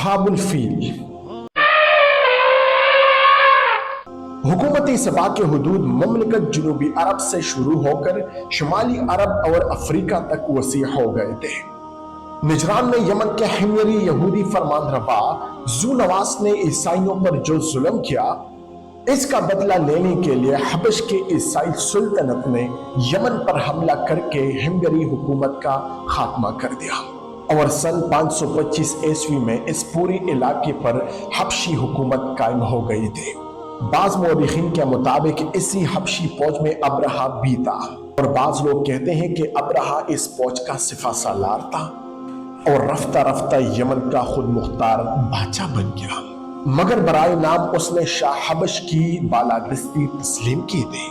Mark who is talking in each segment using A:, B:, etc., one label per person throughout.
A: अस्हाबुल feel. हुकूमती सबा के हुदूद ममलिकत जनूबी अरब से शुरू होकर शुमाली अरब और अफ्रीका तक वसी हो गए थे। निजरान में यमन के हिमयरी यहूदी फरमानरवा ज़ूनवास ने ईसाइयों पर जो जुल्म किया, इसका बदला लेने के लिए हबश के ईसाई सुल्तनत ने यमन पर हमला करके हिमयरी हुकूमत का खात्मा कर दिया और सन 525 ईस्वी में इस पूरे इलाके पर हबशी हुकूमत कायम हो गई थी। बाज मौरिखीन के मुताबिक इसी हबशी फौज में अब्रहा भी था और बाज लोग कहते हैं कि अब्रहा इस फौज का सिफा सालार था और रफ्ता रफ्ता यमन का खुद मुख्तार बादशाह बन गया, मगर बराए नाम उसने शाह हबश की बालादस्ती तस्लीम की थी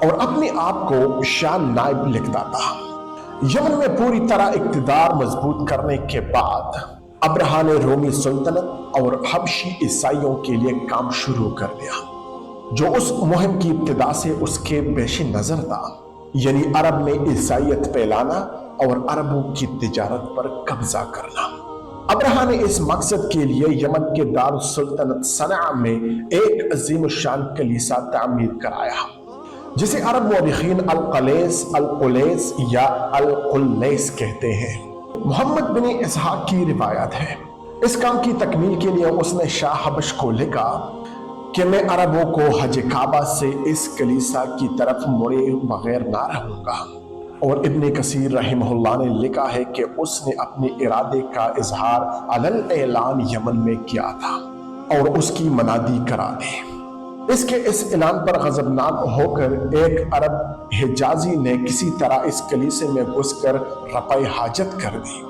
A: और अपने आप को शाह नाइब लिखता था। यमन में पूरी तरह इक्तिदार मजबूत करने के बाद अब्रहा ने रोमी सुल्तनत और हबशी ईसाइयों के लिए काम शुरू कर दिया, जो उस मुहिम की इब्तिदा से उसके पेश नजर था, यानी अरब में ईसाइयत फैलाना और अरबों की तिजारत पर कब्जा करना। अब्रहा ने इस मकसद के लिए यमन के दारुल सुल्तनत सनआ में एक अजीम शान कलीसा तामीर कराया, जिसे अरब मौरिखीन अल-कुलैस या अल-कुल्लैस कहते हैं। मोहम्मद बिन इसहाक की रिवायत है, इस काम की तकमील के लिए उसने शाह हबश को लिखा कि मैं अरबों को हज काबा से इस कलीसा की तरफ मुड़े बगैर ना रहूंगा। और इब्ने कसीर रहमहुल्लाह ने लिखा है कि उसने अपने इरादे का इजहार अलल ऐलान यमन में किया था और उसकी मनादी करा दी। इसके इस ऐलान पर गजबनाक होकर एक अरब हिजाजी ने किसी तरह इस कलीसे में घुसकर रफ़ाए हाजत कर दी।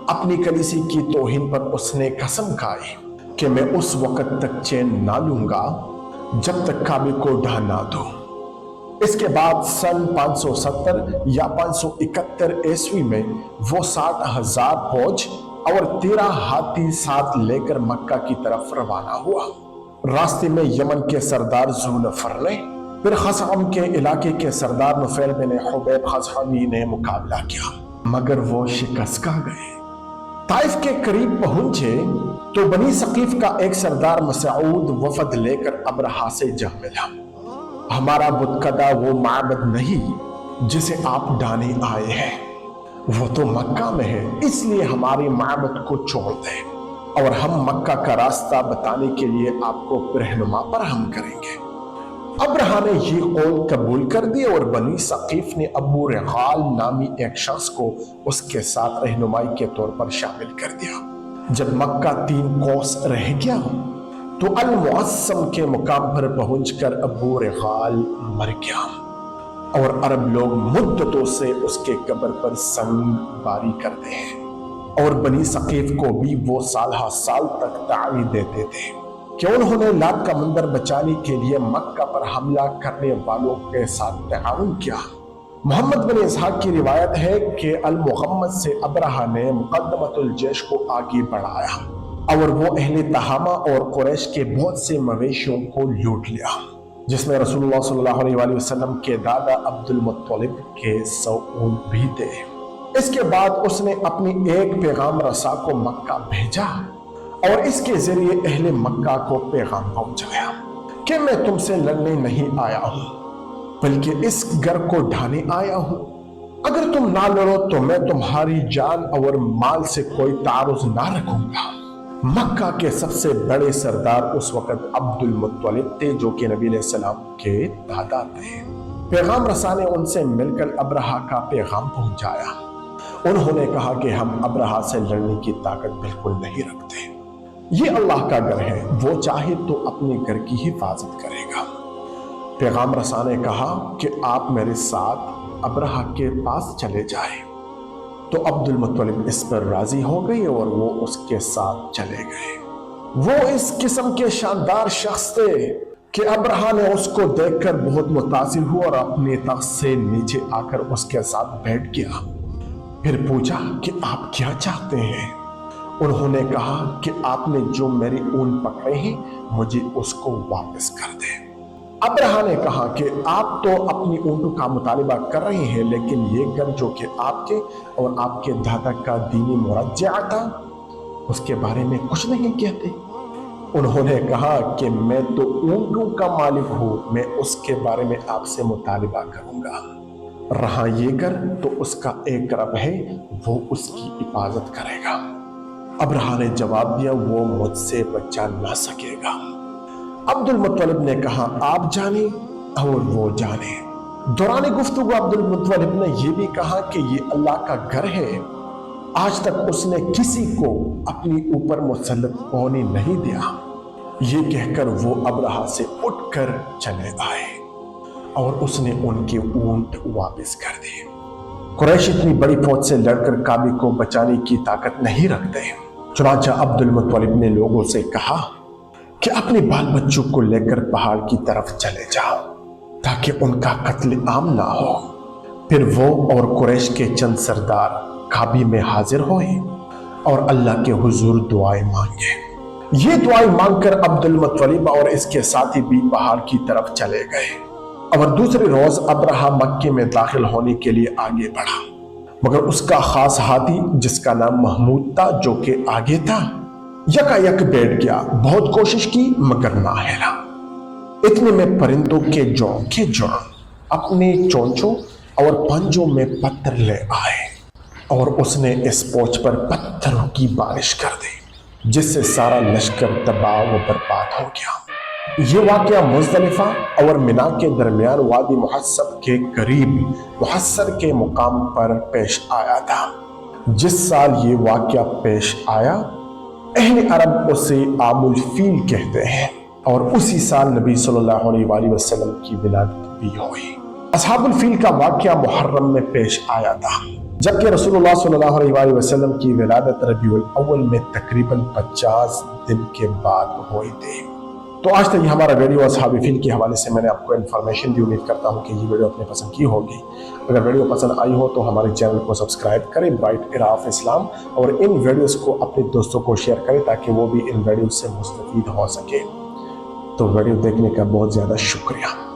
A: अपनी कलीसी की तौहीन पर उसने कसम खाई कि मैं उस वक़्त तक चैन ना लूंगा जब तक काबे को ढा ना दूं। इसके बाद सन 570 या 571 ईस्वी में वो 60,000 फौज और 13 हाथी साथ लेकर मक्का की तरफ रवाना हुआ। रास्ते में यमन के सरदार ज़ुल्फ़र ने फिर खज़अम के इलाके के सरदार नुफ़ैल बिन हुबैब खज़अमी ने मुकाबला किया, मगर वो शिकस्त खा गए। ताइफ के करीब पहुंचे तो बनी सकीफ का एक सरदार मसऊद वफद लेकर अब्रहा से जा मिला। हमारा बुतकदा वो माबद नहीं जिसे आप ढाने आए हैं, वो तो मक्का में है, इसलिए हमारे माबद को छोड़ दें और हम मक्का का रास्ता बताने के लिए आपको रहनुमा पर हम करेंगे। अब्रहा ने ये कौल कबूल कर दी और बनी सकीफ ने अबू रिगाल नामी एक शख्स को उसके साथ रहनुमाई के तौर पर शामिल कर दिया। जब मक्का 3 कोस रह गया तो अल-मुअस्सम के मुकाम पर पहुंचकर अबू रिगाल मर गया और अरब लोग मुद्दतों से उसके कब्र पर संग बारी करते हैं और बनी सकीफ को भी वो साल तक तावी देते थे कि उन्होंने लात का मंदिर बचाने के लिए मक्का पर हमला करने वालों के साथ ताउन किया। मोहम्मद बिन इसहाक की रिवायत है कि अल-मुहम्मद से अब्रहा ने मुक़द्दमतुल जैश को आगे बढ़ाया और वो अहले तहामा और कुरैश के बहुत से मवेशियों को लूट लिया, जिसमें रसूलुल्लाह सल्लल्लाहु अलैहि वसल्लम के दादा अब्दुल मुत्तलिब के 100 ऊंट भी थे। इसके बाद उसने अपनी एक पैगाम रसा को मक्का भेजा और इसके जरिए अहले मक्का को पैगाम पहुंचाया कि मैं तुमसे लड़ने नहीं आया हूं, बल्कि इस घर को ढाने आया हूं। अगर तुम ना लड़ो तो मैं तुम्हारी जान और माल से कोई तारुज ना रखूंगा। मक्का के सबसे बड़े सरदार उस वक्त अब्दुल मुत्तलिब थे, जो कि नबी अलैहि सलाम के दादा थे। पैगाम रसा ने उनसे मिलकर अब्रहा का पैगाम पहुंचाया। उन्होंने कहा कि हम अब्रहा से लड़ने की ताकत बिल्कुल नहीं रखते, ये अल्लाह का घर है, वो चाहे तो अपने घर की हिफाजत करेगा। पैगाम रसा ने कहा कि आप मेरे साथ अब्रहा के पास चले जाएं। तो अब्दुल मुत्तलिब इस पर राजी हो गई और वो उसके साथ चले गए। वो इस किस्म के शानदार शख्स थे कि अब्रहा ने उसको देखकर बहुत मुतासिर हुआ और अपने तख्त से नीचे आकर उसके साथ बैठ गया। फिर पूछा कि आप क्या चाहते हैं। उन्होंने कहा कि आपने जो मेरे ऊंट पकड़े हैं मुझे उसको वापस कर दें। अब्रहा ने कहा कि आप तो अपनी ऊंटों का मुतालिबा कर रहे हैं, लेकिन ये घर जो कि आपके और आपके दादा का दीनी मुरज्जा था, اس کے بارے میں کچھ نہیں کہتے؟ انہوں نے کہا کہ میں تو اونٹوں کا مالک ہوں، میں اس کے بارے میں آپ سے مطالبہ کروں گا۔ رہا یہ گر تو اس کا ایک رب ہے، وہ اس کی حفاظت کرے گا۔ ابرہہ نے جواب دیا، وہ مجھ سے بچا نہ سکے گا۔ عبد المطلب نے کہا، آپ جانیں اور وہ جانے۔ دوران گفتگو عبد المطلب نے یہ بھی کہا کہ یہ اللہ کا گھر ہے، آج تک اس نے کسی کو اپنی اوپر مسلط ہونے نہیں دیا۔ یہ کہہ کر وہ ابرہہ سے اٹھ کر چلے آئے اور اس نے ان کے اونٹ واپس کر دیے۔ قریش اتنی بڑی فوج سے لڑ کر کعبے کو بچانے کی طاقت نہیں رکھتے، چنانچہ عبد المطلب نے لوگوں سے کہا کہ اپنے بال بچوں کو لے کر پہاڑ کی طرف چلے جاؤ تاکہ ان کا قتل عام نہ ہو۔ پھر وہ اور قریش کے چند سردار کعبے میں حاضر ہوئے اور اللہ کے حضور دعائیں مانگے۔ یہ دعائیں مانگ کر عبد المطلب اور اس کے ساتھی بھی پہاڑ کی طرف چلے گئے اور دوسرے روز ابرہہ مکے میں داخل ہونے کے لیے آگے بڑھا، مگر اس کا خاص ہاتھی جس کا نام محمود تھا، جو کہ آگے تھا، یکا یک بیٹھ گیا۔ بہت کوشش کی مگر نہ ہلا۔ اتنے میں پرندوں کے جوڑ اپنے چونچوں اور پنجوں میں پتھر لے آئے اور اس نے اس فوج پر پتھروں کی بارش کر دی، جس سے سارا لشکر تباہ و برباد ہو گیا۔ یہ واقعہ مزدلفہ اور منا کے درمیان وادی محصب کے قریب محصر کے مقام پر پیش آیا تھا۔ جس سال یہ واقعہ پیش آیا، اہل عرب اسے عام الفیل کہتے ہیں، اور اسی سال نبی صلی اللہ علیہ وآلہ وسلم کی ولادت بھی ہوئی۔ اصحاب الفیل کا واقعہ محرم میں پیش آیا تھا، جبکہ رسول اللہ صلی اللہ علیہ وآلہ وسلم کی ولادت ربیع الاول میں تقریباً 50 دن کے بعد ہوئی تھی۔ تو آج تک یہ ہمارا ویڈیو اصحاب الفیل کے حوالے سے میں نے آپ کو انفارمیشن دی۔ امید کرتا ہوں کہ یہ ویڈیو آپ نے پسند کی ہوگی۔ اگر ویڈیو پسند آئی ہو تو ہمارے چینل کو سبسکرائب کریں، برائٹ ایرا آف اسلام، اور ان ویڈیوز کو اپنے دوستوں کو شیئر کریں تاکہ وہ بھی ان ویڈیوز سے مستفید ہو سکے۔ تو ویڈیو دیکھنے کا بہت زیادہ شکریہ۔